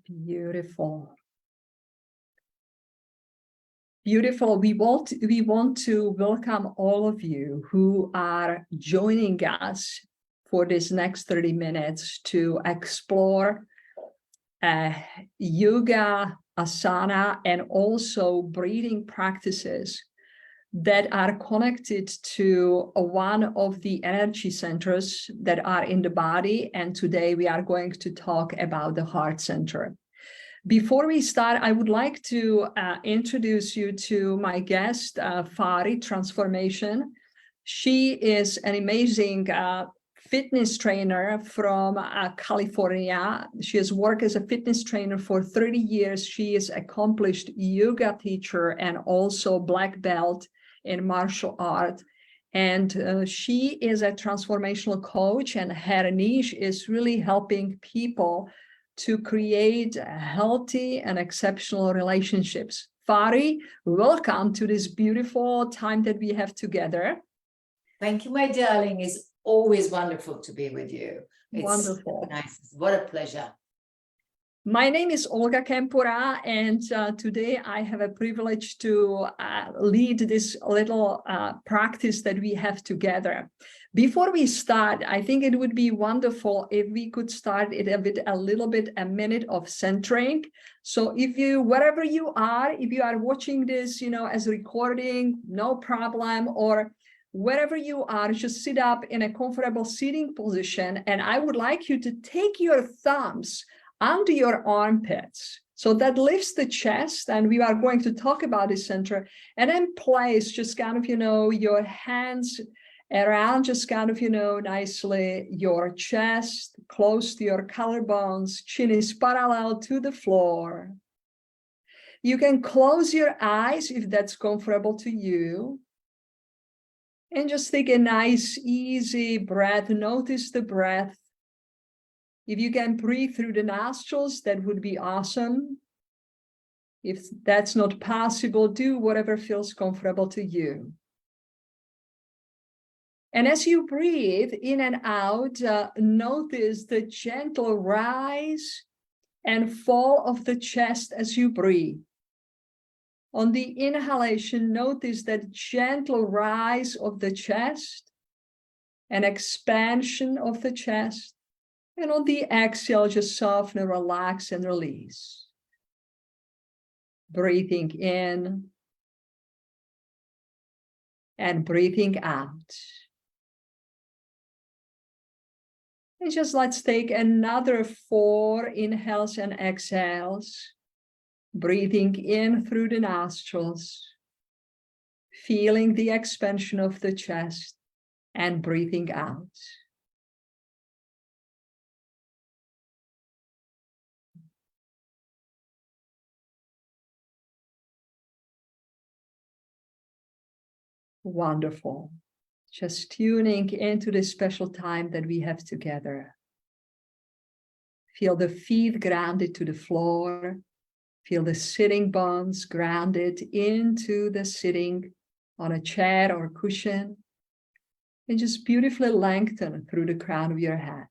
Beautiful. Beautiful. We want to welcome all of you who are joining us for this next 30 minutes to explore yoga, asana, and also breathing practices that are connected to one of the energy centers that are in the body. And today we are going to talk about the heart center. Before we start, I would like to introduce you to my guest, Fari Transformation. She is an amazing fitness trainer from California. She has worked as a fitness trainer for 30 years. She is an accomplished yoga teacher and also black belt in martial art. And she is a transformational coach, and her niche is really helping people to create healthy and exceptional relationships. Fari, welcome to this beautiful time that we have together. Thank you, my darling. It's always wonderful to be with you. It's wonderful. Nice. What a pleasure. My name is Olga Campora, and today I have a privilege to lead this little practice that we have together. Before we start, I think it would be wonderful if we could start it a minute of centering. So if you, wherever you are, if you are watching this, as a recording, no problem, or wherever you are, just sit up in a comfortable seating position. And I would like you to take your thumbs under your armpits. So that lifts the chest, and we are going to talk about the center, and then place just kind of, your hands around just kind of, nicely your chest, close to your collarbones, chin is parallel to the floor. You can close your eyes if that's comfortable to you. And just take a nice, easy breath. Notice the breath. If you can breathe through the nostrils, that would be awesome. If that's not possible, do whatever feels comfortable to you. And as you breathe in and out, notice the gentle rise and fall of the chest as you breathe. On the inhalation, notice that gentle rise of the chest and expansion of the chest. And on the exhale, just soften, relax, and release. Breathing in and breathing out. And just let's take another 4 inhales and exhales. Breathing in through the nostrils, feeling the expansion of the chest, and breathing out. Wonderful. Just tuning into this special time that we have together. Feel the feet grounded to the floor. Feel the sitting bones grounded into the sitting on a chair or cushion. And just beautifully lengthen through the crown of your head.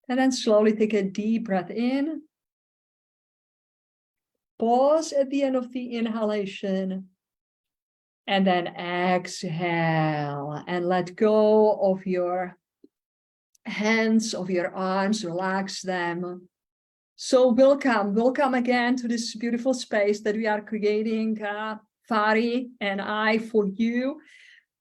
And then slowly take a deep breath in. Pause at the end of the inhalation. And then exhale and let go of your hands, of your arms, relax them. So welcome again to this beautiful space that we are creating, Fari and I, for you.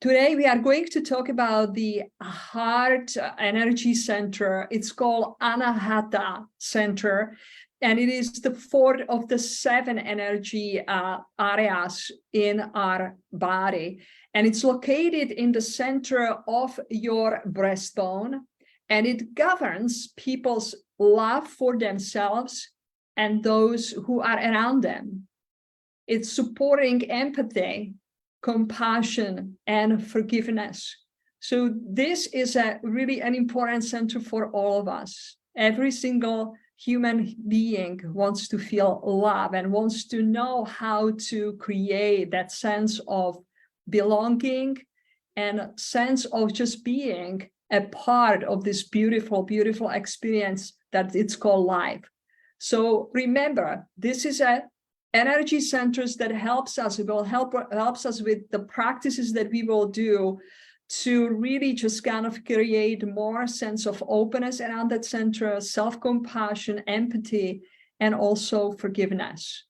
Today we are going to talk about the heart energy center. It's called Anahata Center, and it is the 4th of the 7 energy areas in our body. And it's located in the center of your breastbone. And it governs people's love for themselves and those who are around them. It's supporting empathy, compassion, and forgiveness. So this is really an important center for all of us. Every single human being wants to feel love and wants to know how to create that sense of belonging and sense of just being a part of this beautiful, beautiful experience that it's called life. So remember, this is a energy centers that helps us, helps us with the practices that we will do to really just kind of create more sense of openness around that center, self-compassion, empathy, and also forgiveness.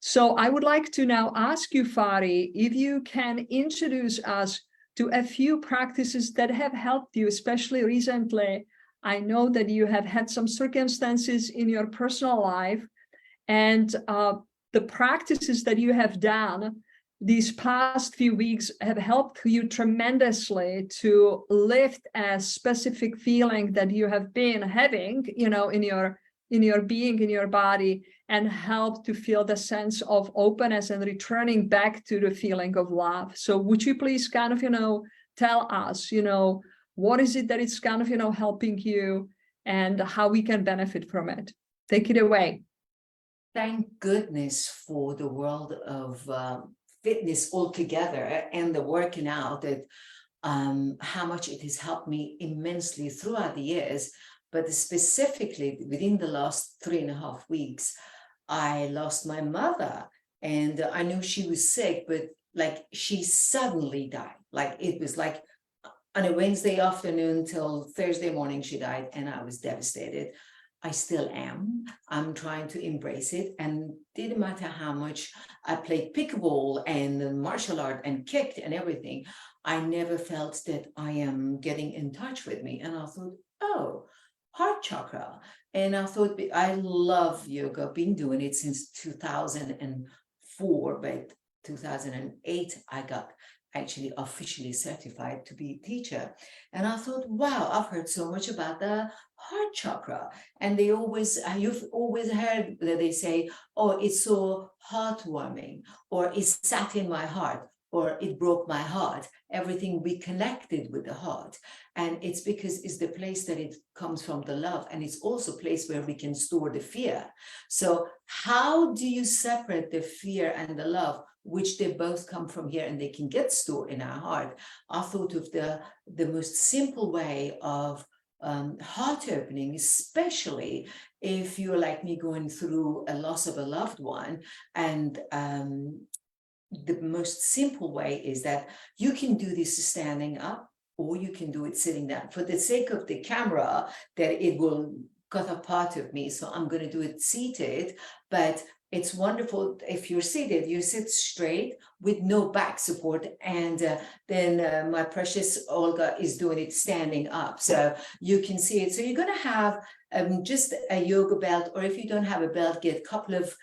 So I would like to now ask you, Fari, if you can introduce us to a few practices that have helped you, especially recently. I know that you have had some circumstances in your personal life, and the practices that you have done these past few weeks have helped you tremendously to lift a specific feeling that you have been having, you know, in your being, in your body, and help to feel the sense of openness and returning back to the feeling of love. So would you please kind of, you know, tell us, you know, what is it that it's kind of, you know, helping you and how we can benefit from it? Take it away. Thank goodness for the world of fitness altogether and the working out, that how much it has helped me immensely throughout the years. But specifically within the last 3.5 weeks, I lost my mother, and I knew she was sick, but like she suddenly died. Like it was like on a Wednesday afternoon till Thursday morning she died, and I was devastated. I still am. I'm trying to embrace it, and didn't matter how much I played pickleball and martial art and kicked and everything, I never felt that I am getting in touch with me. And I thought, oh, heart chakra. And I thought, I love yoga, been doing it since 2004, but 2008 I got actually officially certified to be a teacher. And I thought, wow, I've heard so much about the heart chakra. And you've always heard that they say, oh, it's so heartwarming, or it sat in my heart, or it broke my heart. Everything we connected with the heart. And it's because it's the place that it comes from, the love. And it's also a place where we can store the fear. So how do you separate the fear and the love, which they both come from here and they can get stored in our heart? I thought of the most simple way of heart opening, especially if you're like me going through a loss of a loved one. And the most simple way is that you can do this standing up, or you can do it sitting down. For the sake of the camera, that it will cut a part of me, so I'm going to do it seated. But it's wonderful if you're seated, you sit straight with no back support. And then my precious Olga is doing it standing up, so you can see it. So you're going to have just a yoga belt, or if you don't have a belt, get a couple of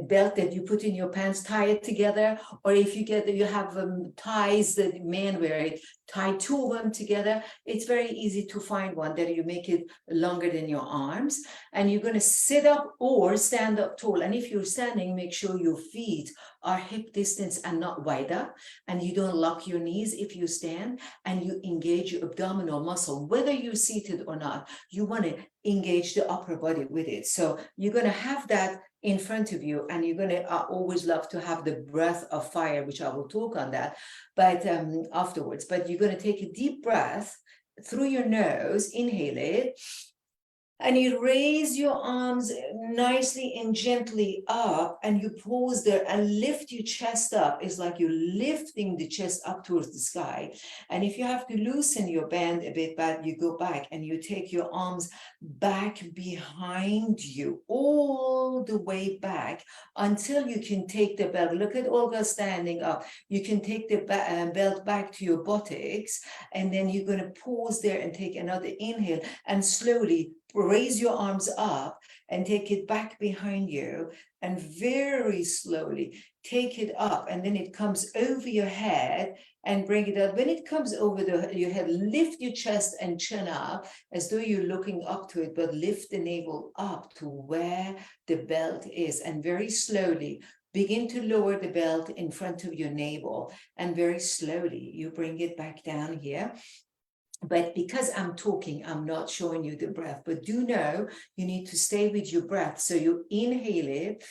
belt that you put in your pants, tie it together. Or if you have ties that men wear it, tie 2 of them together. It's very easy to find one that you make it longer than your arms, and you're going to sit up or stand up tall. And if you're standing, make sure your feet are hip distance and not wider, and you don't lock your knees if you stand, and you engage your abdominal muscle. Whether you're seated or not, you want to engage the upper body with it. So you're going to have that in front of you, and you're going to always love to have the breath of fire, which I will talk on that, but afterwards. But you're going to take a deep breath through your nose, inhale it, and you raise your arms nicely and gently up, and you pause there and lift your chest up. It's like you're lifting the chest up towards the sky. And if you have to loosen your band a bit back, you go back and you take your arms back behind you, all the way back, until you can take the belt. Look at Olga standing up. You can take the belt back to your buttocks, and then you're going to pause there and take another inhale, and slowly raise your arms up and take it back behind you, and very slowly take it up, and then it comes over your head, and bring it up. When it comes over your head, lift your chest and chin up as though you're looking up to it, but lift the navel up to where the belt is, and very slowly begin to lower the belt in front of your navel, and very slowly you bring it back down here. But because I'm talking, I'm not showing you the breath, but do know you need to stay with your breath. So you inhale it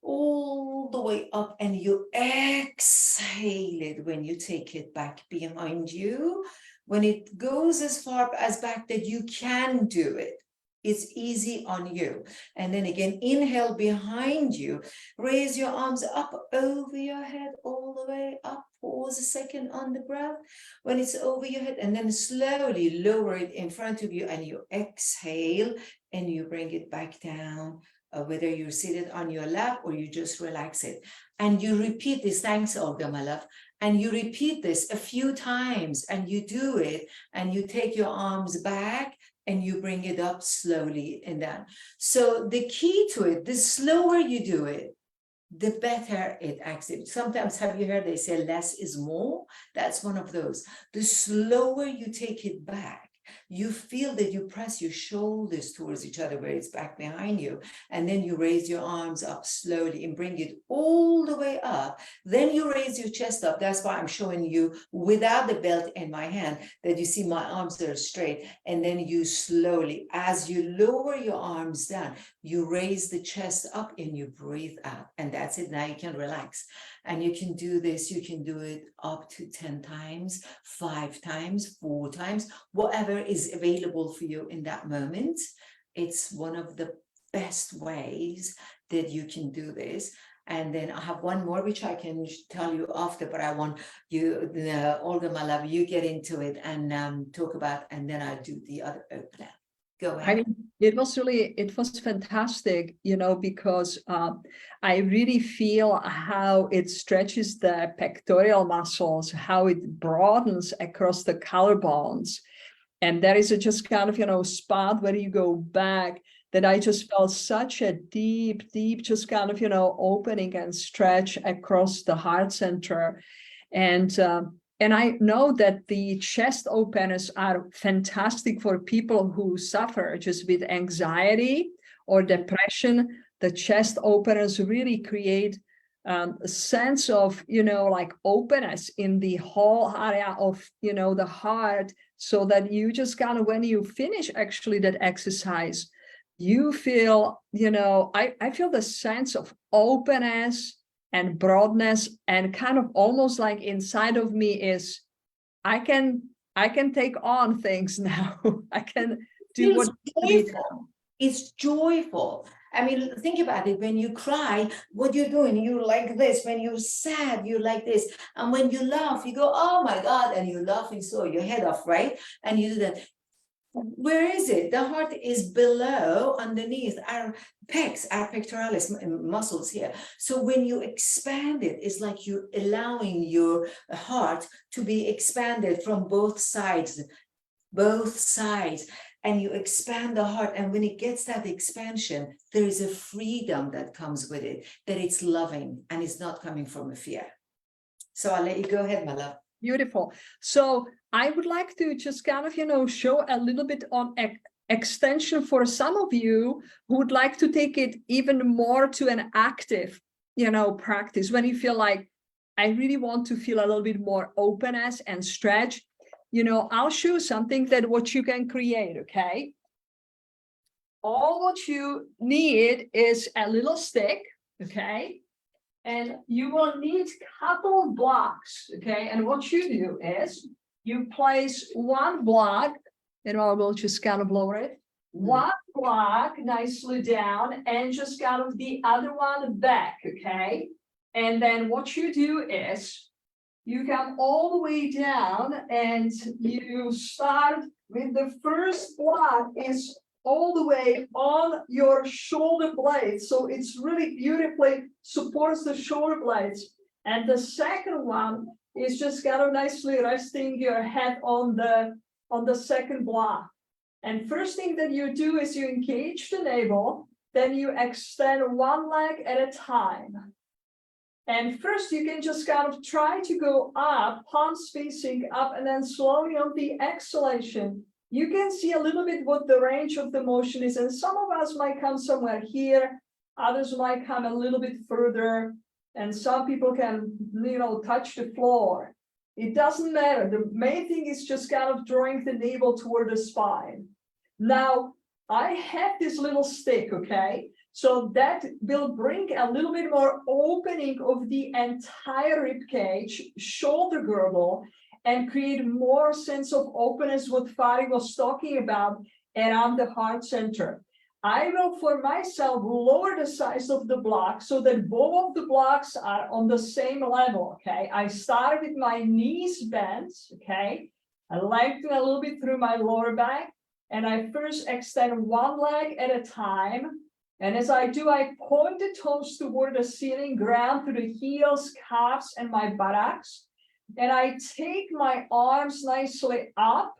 all the way up, and you exhale it when you take it back behind you. When it goes as far as back that you can do it, it's easy on you. And then again, inhale behind you, raise your arms up over your head, all the way up. Pause a second on the breath when it's over your head, and then slowly lower it in front of you, and you exhale and you bring it back down, whether you're seated on your lap or you just relax it. And you repeat this. Thanks, Olga, my love. And you repeat this a few times, and you do it, and you take your arms back and you bring it up slowly and down. So the key to it, the slower you do it, the better it acts. Sometimes, have you heard they say less is more? That's one of those. The slower you take it back, you feel that you press your shoulders towards each other where it's back behind you, and then you raise your arms up slowly and bring it all the way up. Then you raise your chest up. That's why I'm showing you without the belt in my hand, that you see my arms are straight. And then you slowly, as you lower your arms down, you raise the chest up and you breathe out. And that's it. Now you can relax. And you can do this, you can do it up to 10 times, 5 times, 4 times, whatever is available for you in that moment. It's one of the best ways that you can do this. And then I have one more, which I can tell you after, but I want you, Olga, my love, you get into it and talk about, and then I'll do the other opener. Go ahead. I mean, it was fantastic, because I really feel how it stretches the pectoral muscles, how it broadens across the collarbones. And there is just kind of, spot where you go back that I just felt such a deep, just kind of, opening and stretch across the heart center. And I know that the chest openers are fantastic for people who suffer just with anxiety or depression. The chest openers really create a sense of, like openness in the whole area of, the heart, so that you just kind of, when you finish actually that exercise, you feel, I feel the sense of openness and broadness, and kind of almost like inside of me is, I can take on things now. I can do what joyful. It's joyful. I mean, think about it. When you cry, what you're doing, you're like this. When you're sad, you're like this. And when you laugh, you go, oh my God, and you're laughing so your head off, right? And you do that. Where is it? The heart is below, underneath our pecs, our pectoralis muscles here. So when you expand it, it's like you're allowing your heart to be expanded from both sides, and you expand the heart. And when it gets that expansion, there is a freedom that comes with it, that it's loving and it's not coming from a fear. So I'll let you go ahead, my love. Beautiful. So I would like to just kind of, show a little bit on extension for some of you who would like to take it even more to an active, practice. When you feel like, I really want to feel a little bit more openness and stretch, I'll show something that what you can create, okay? All what you need is a little stick, okay? And you will need a couple blocks, okay? And what you do is you place one block, and I will just kind of lower it. One block nicely down, and just kind of the other one back, okay? And then what you do is you come all the way down, and you start with the first block is all the way on your shoulder blades. So it's really beautifully supports the shoulder blades. And the second one is just kind of nicely resting your head on the second block. And first thing that you do is you engage the navel, then you extend one leg at a time. And first you can just kind of try to go up, palms facing up, and then slowly on the exhalation, you can see a little bit what the range of the motion is. And some of us might come somewhere here, others might come a little bit further, and some people can, touch the floor. It doesn't matter. The main thing is just kind of drawing the navel toward the spine. Now, I have this little stick, okay? So that will bring a little bit more opening of the entire rib cage, shoulder girdle, and create more sense of openness, what Fari was talking about around the heart center. I will, for myself, lower the size of the block so that both of the blocks are on the same level, okay? I start with my knees bent, okay? I lengthen a little bit through my lower back, and I first extend one leg at a time. And as I do, I point the toes toward the ceiling, ground through the heels, calves, and my buttocks. And I take my arms nicely up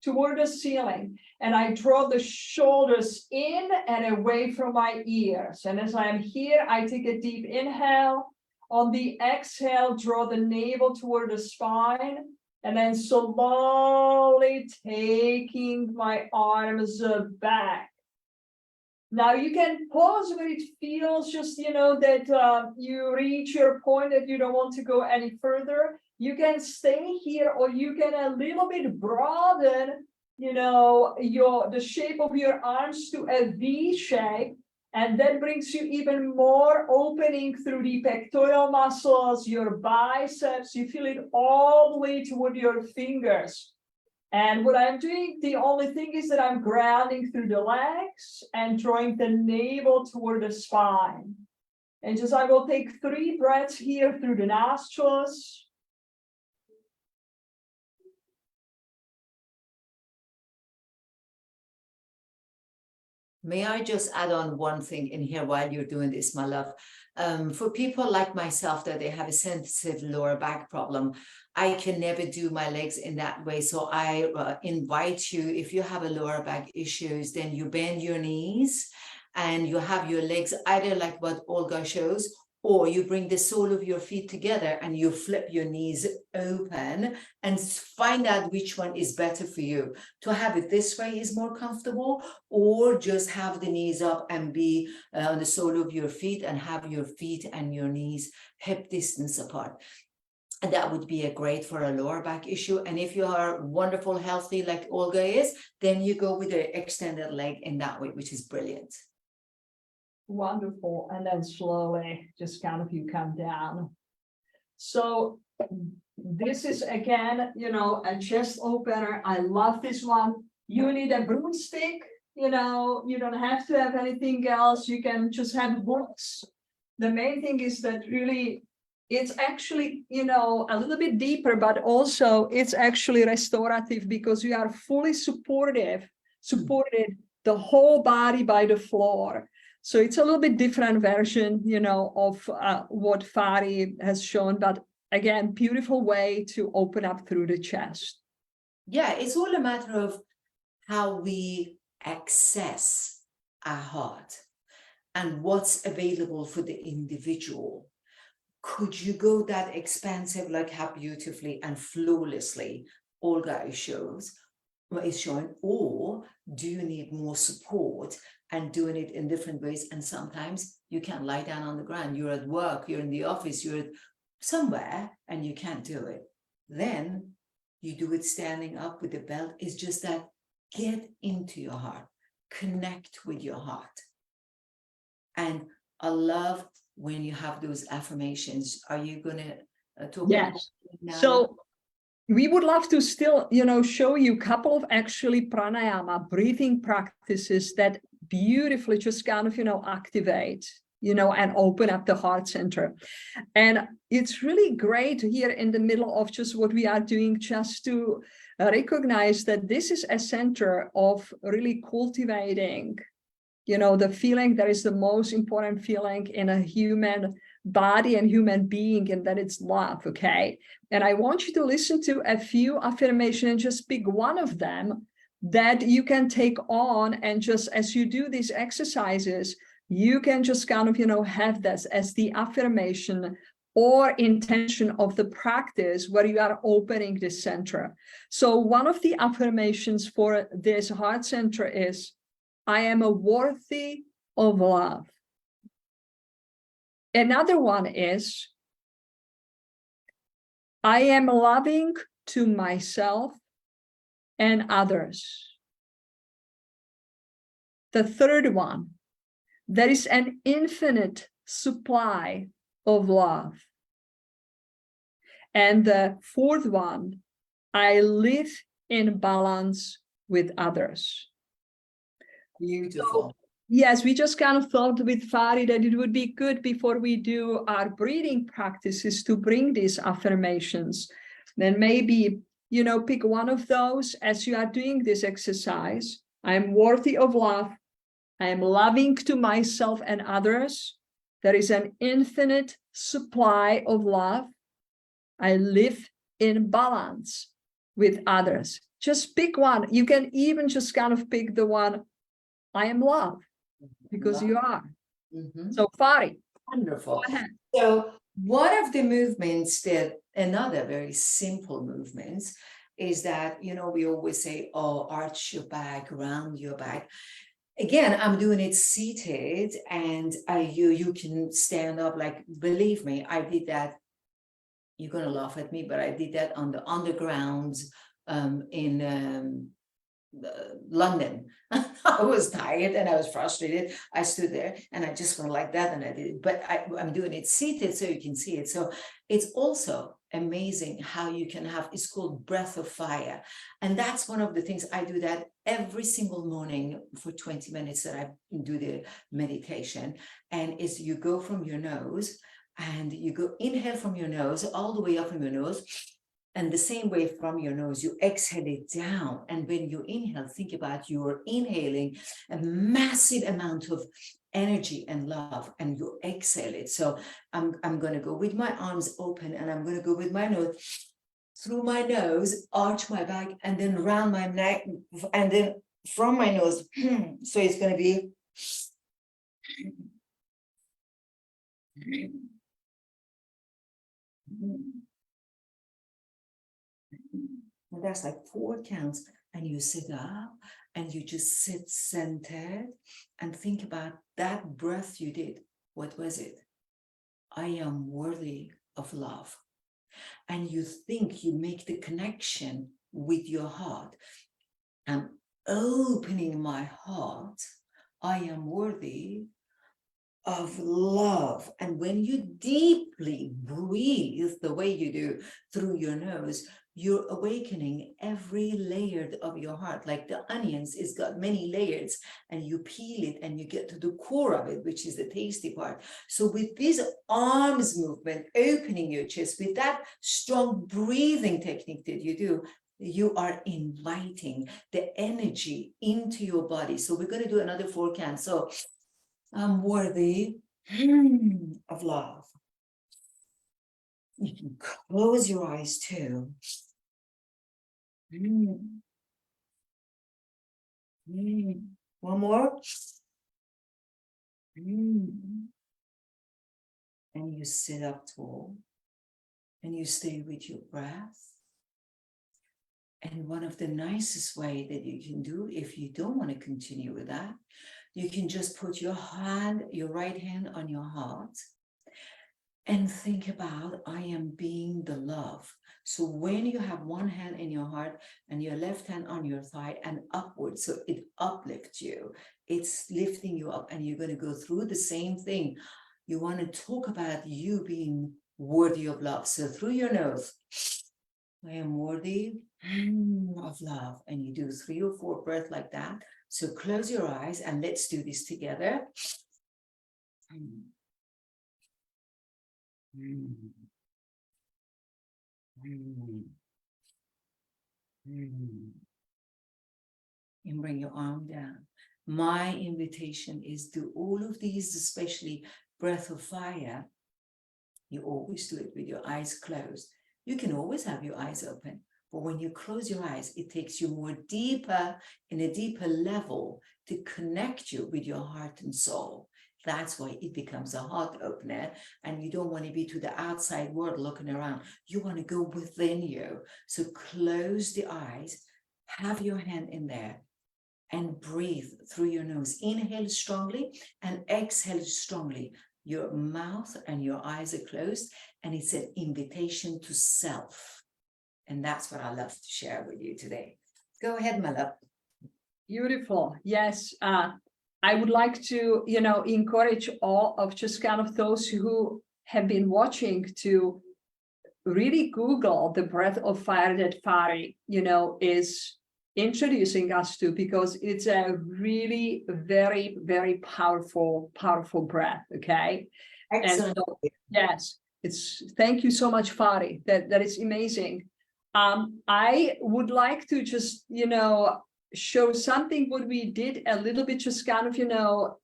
toward the ceiling, and I draw the shoulders in and away from my ears. And as I'm here, I take a deep inhale. On the exhale, draw the navel toward the spine, and then slowly taking my arms back. Now you can pause when it feels just, that you reach your point that you don't want to go any further. You can stay here, or you can a little bit broaden, the shape of your arms to a V shape. And that brings you even more opening through the pectoral muscles, your biceps. You feel it all the way toward your fingers. And what I'm doing, the only thing is that I'm grounding through the legs and drawing the navel toward the spine. And I will take 3 breaths here through the nostrils. May I just add on one thing in here while you're doing this, my love? For people like myself that they have a sensitive lower back problem, I can never do my legs in that way. So I invite you, if you have a lower back issues, then you bend your knees and you have your legs either like what Olga shows, or you bring the sole of your feet together and you flip your knees open and find out which one is better for you. To have it this way is more comfortable, or just have the knees up and be on the sole of your feet and have your feet and your knees hip distance apart. And that would be a great for a lower back issue. And if you are wonderful, healthy like Olga is, then you go with the extended leg in that way, which is brilliant. Wonderful. And then slowly just you come down. So this is again, a chest opener. I love this one. You need a broomstick, you don't have to have anything else. You can just have books. The main thing is that really it's actually, a little bit deeper, but also it's actually restorative because you are fully supported the whole body by the floor. So it's a little bit different version, of what Fari has shown, but again, beautiful way to open up through the chest. Yeah, it's all a matter of how we access our heart and what's available for the individual. Could you go that expansive, like how beautifully and flawlessly Olga is showing, or do you need more support and doing it in different ways? And sometimes you can't lie down on the ground. You're at work, you're in the office, you're somewhere and you can't do it. Then you do it standing up with the belt. It's just that get into your heart, connect with your heart. And I love when you have those affirmations. Are you going to talk about it now? So we would love to still, show you a couple of actually pranayama breathing practices that beautifully just activate, and open up the heart center. And it's really great here in the middle of just what we are doing, just to recognize that this is a center of really cultivating, the feeling that is the most important feeling in a human body and human being, and that it's love. Okay. And I want you to listen to a few affirmations and just pick one of them that you can take on. And just as you do these exercises, you can just have this as the affirmation or intention of the practice where you are opening the center. So one of the affirmations for this heart center is, I am worthy of love. Another one is, I am loving to myself and others. The third one, there is an infinite supply of love. And the fourth one, I live in balance with others. Beautiful. So, yes, we just kind of thought with Fari that it would be good before we do our breathing practices to bring these affirmations. Then maybe, you know, pick one of those as you are doing this exercise. I'm worthy of love. I am loving to myself and others. There is an infinite supply of love. I live in balance with others. Just pick one. You can even just kind of pick the one, I am love, because you are. So Fari, Wonderful. go ahead. So one of the movements that, another very simple movements, is that, you know, we always say, oh, arch your back, round your back. Again, I'm doing it seated, and you can stand up. Like, believe me, I did that. You're gonna laugh at me, but I did that on the underground in London. I was tired and I was frustrated. I stood there and I just went like that and I did it. But I'm doing it seated so you can see it. So it's also amazing how you can have, it's called breath of fire. And that's one of the things I do that every single morning for 20 minutes that I do the meditation. And is you go from your nose and you go inhale from your nose all the way up from your nose. And the same way from your nose, you exhale it down. And when you inhale, think about you're inhaling a massive amount of energy and love, and you exhale it. So I'm going to go with my arms open, and I'm going to go with my nose through my nose, arch my back, and then round my neck, and then from my nose. So it's going to be. And that's like 4 counts, and you sit up and you just sit centered and think about that breath you did. What was it? I am worthy of love. And you think, you make the connection with your heart. I'm opening my heart. I am worthy of love. And when you deeply breathe the way you do through your nose, you're awakening every layer of your heart. Like the onions, it's got many layers, and you peel it and you get to the core of it, which is the tasty part. So with this arms movement, opening your chest, with that strong breathing technique that you do, you are inviting the energy into your body. So we're going to do another 4 counts. So I'm worthy of love. You can close your eyes too. One more. And you sit up tall and you stay with your breath. And one of the nicest way that you can do, if you don't want to continue with that, you can just put your right hand on your heart and think about, I am being the love. So when you have one hand in your heart and your left hand on your thigh and upwards, so it uplifts you, it's lifting you up, and you're going to go through the same thing. You want to talk about you being worthy of love. So through your nose, I am worthy of love. And you do 3 or 4 breaths like that. So close your eyes and let's do this together. And bring your arm down. My invitation is do all of these, especially breath of fire. You always do it with your eyes closed. You can always have your eyes open, but when you close your eyes, it takes you more deeper, in a deeper level, to connect you with your heart and soul. That's why it becomes a heart opener, and you don't want to be to the outside world looking around. You want to go within you. So close the eyes, have your hand in there, and breathe through your nose. Inhale strongly and exhale strongly. Your mouth and your eyes are closed, and it's an invitation to self. And that's what I love to share with you today. Go ahead, my love. Beautiful. Yes. I would like to, encourage all of just kind of those who have been watching to really Google the breath of fire that Fari, is introducing us to, because it's a really very, very powerful breath. Okay. Excellent. And so, yes, thank you so much, Fari. That is amazing. I would like to just, show something what we did a little bit, just kind of,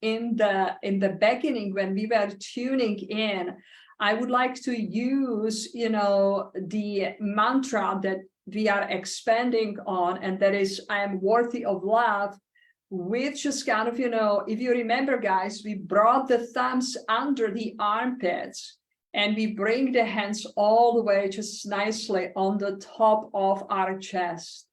in the beginning when we were tuning in. I would like to use, the mantra that we are expanding on, and that is, I am worthy of love, with just kind of, if you remember, guys, we brought the thumbs under the armpits, and we bring the hands all the way just nicely on the top of our chest.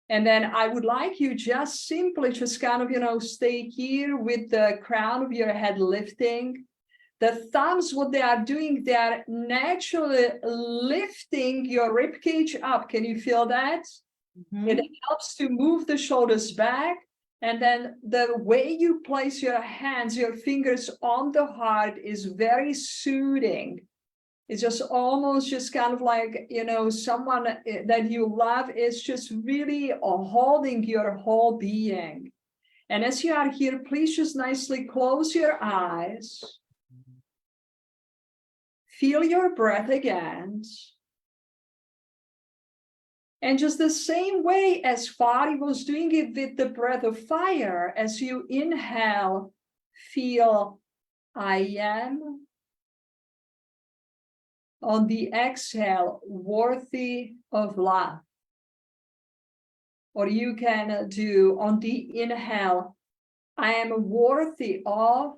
And then I would like you just simply just kind of, stay here with the crown of your head lifting. The thumbs, what they are doing, they are naturally lifting your rib cage up. Can you feel that? Mm-hmm. It helps to move the shoulders back. And then the way you place your hands, your fingers on the heart is very soothing. It's just almost just kind of like, someone that you love is just really holding your whole being. And as you are here, please just nicely close your eyes. Feel your breath again. And just the same way as Fari was doing it with the breath of fire, as you inhale, feel I am. On the exhale, worthy of love. Or you can do on the inhale, I am worthy of.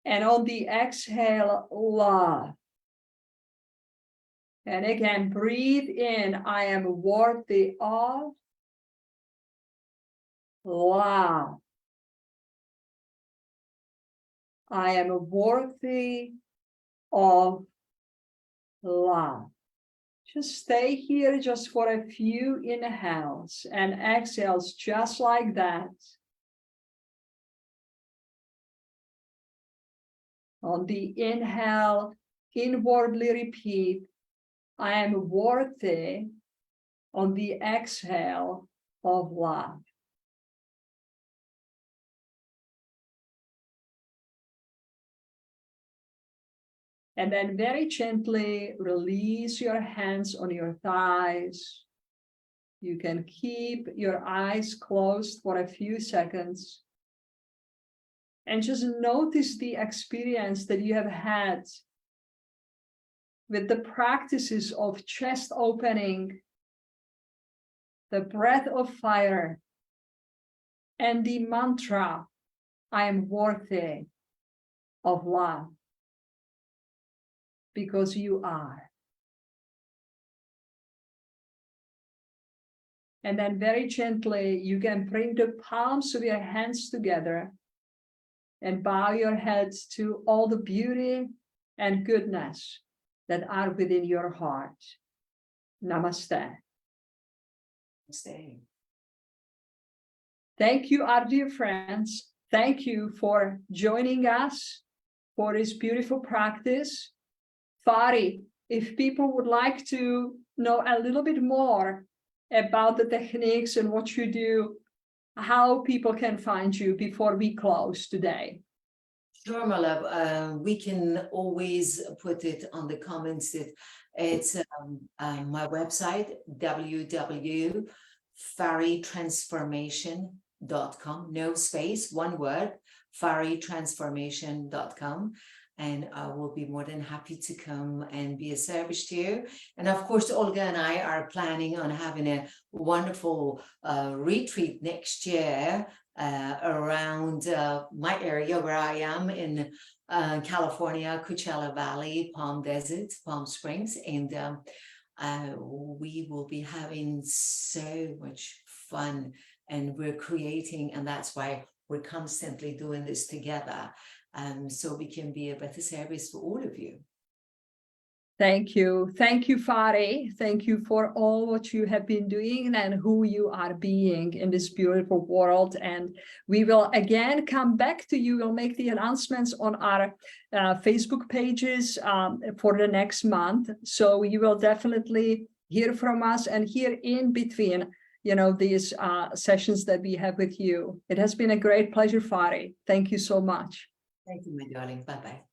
And on the exhale, love. And again, breathe in, I am worthy of love. I am worthy of love. Just stay here just for a few inhales and exhales, just like that. On the inhale, inwardly repeat, I am worthy. On the exhale, of love. And then very gently release your hands on your thighs. You can keep your eyes closed for a few seconds. And just notice the experience that you have had with the practices of chest opening, the breath of fire, and the mantra, I am worthy of love. Because you are. And then very gently, you can bring the palms of your hands together and bow your heads to all the beauty and goodness that are within your heart. Namaste. Namaste. Thank you, our dear friends. Thank you for joining us for this beautiful practice. Fari, if people would like to know a little bit more about the techniques and what you do, how people can find you before we close today. Sure, my love. We can always put it on the comments. It's my website, www.faritransformation.com. No space, one word, faritransformation.com. And I will be more than happy to come and be a service to you. And of course, Olga and I are planning on having a wonderful retreat next year around my area where I am in California, Coachella Valley, Palm Desert, Palm Springs. And we will be having so much fun, and we're creating, and that's why we're constantly doing this together. So we can be a better service for all of you. Thank you. Thank you, Fari. Thank you for all what you have been doing and who you are being in this beautiful world. And we will again come back to you. We'll make the announcements on our Facebook pages for the next month. So you will definitely hear from us and hear in between, you know, these sessions that we have with you. It has been a great pleasure, Fari. Thank you so much. Thank you, my darling. Bye-bye.